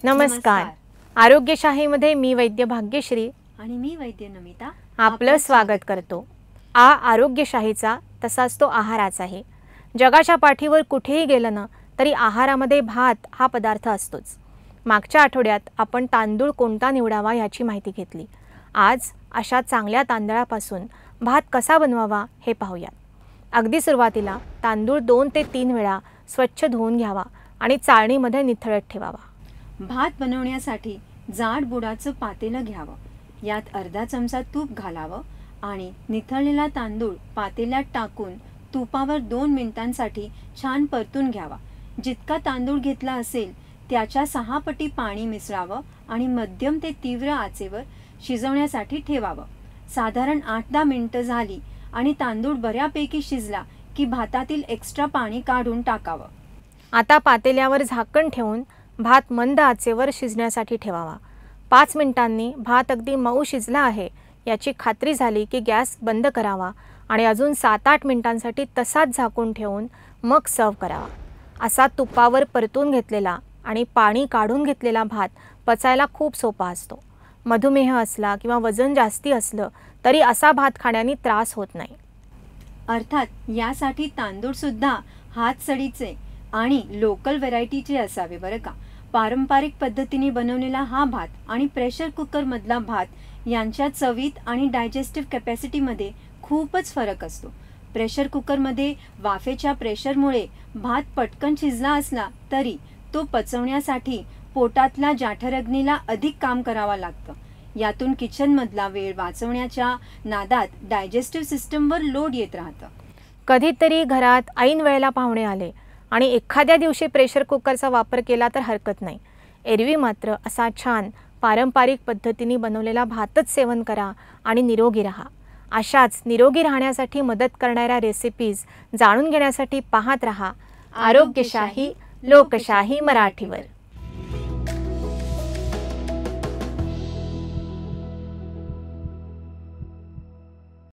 नमस्कार. आरोग्यशाहीमध्ये मी वैद्य भाग्यश्री आणि मी वैद्य नमिता आपलं स्वागत करतो. आरोग्यशाहीचा तसाच तो आहाराचाही. जगाच्या पाठीवर कुठेही गेलं ना तरी आहारामध्ये भात हा पदार्थ असतोच. मागच्या आठवड्यात आपण तांदूळ कोणता निवडावा याची माहिती घेतली. आज अशा चांगल्या तांदळापासून भात कसा बनवावा हे पाहूया. अगदी सुरुवातीला तांदूळ 2 ते 3 वेळा स्वच्छ धुवून घ्यावा आणि चाळणीमध्ये निथळत ठेवावा. भात बनवण्यासाठी जाड बुडाचं पातेलं घ्यावं. यात अर्धा चमचा तूप घालावं आणि निथळलेला तांदूळ पातेल्यात टाकून तुपावर 2 मिनिटांसाठी छान परतून घ्यावा. जितका तांदूळ घेतला असेल त्याच्या 6 पटी पाणी मिसळावं आणि मध्यम ते तीव्र आचेवर शिजवण्यासाठी ठेवावं. साधारण 8-10 मिनिटं झाली आणि तांदूळ बऱ्यापैकी शिजला की भातातील एक्स्ट्रा पाणी काढून टाकावं. आता पातेल्यावर झाकण ठेवून भात मंद आचेवर शिजण्यासाठी ठेवावा. 5 मिनिटांनी भात अगदी मऊ शिजला आहे याची खात्री झाली की गॅस बंद करावा आणि अजून 7-8 मिनिटांसाठी तसाच झाकून ठेवून मग सर्व करावा. असा तुपावर परतून घेतलेला आणि पाणी काढून घेतलेला भात पचायला खूप सोपा असतो. मधुमेह असला किंवा वजन जास्ती असलं तरी असा भात खाण्याने त्रास होत नाही. अर्थात यासाठी तांदूळ सुद्धा हातसडीचे आणि लोकल व्हरायटीचे असावे बरं का. पारंपरिक पद्धतीने बनवलेला हा भात आणि प्रेशर कुकर मधला भात यांच्या चवीत आणि डायजेस्टिव्ह कॅपॅसिटीमध्ये खूपच फरक असतो. प्रेशर कुकरमध्ये वाफेच्या प्रेशरमुळे भात पटकन शिजला असला तरी तो पचवण्यासाठी पोटातल्या जठराग्नीला अधिक काम करावं लागतं. यातून किचनमधला वेळ वाचवण्याच्या नादात डायजेस्टिव्ह सिस्टमवर लोड येत राहतं. कधीतरी घरात ऐन वेळेला पाहुणे आले आणि एखाद्या दिवशी प्रेशर कुकरचा वापर केला तर हरकत नाही. एरवी मात्र असा छान पारंपरिक पद्धतीने बनवलेला भातच सेवन करा आणि निरोगी राहा. अशाच निरोगी राहण्यासाठी मदत करणाऱ्या रेसिपीज जाणून घेण्यासाठी पाहत रहा आरोग्यशाही लोकशाही मराठीवर.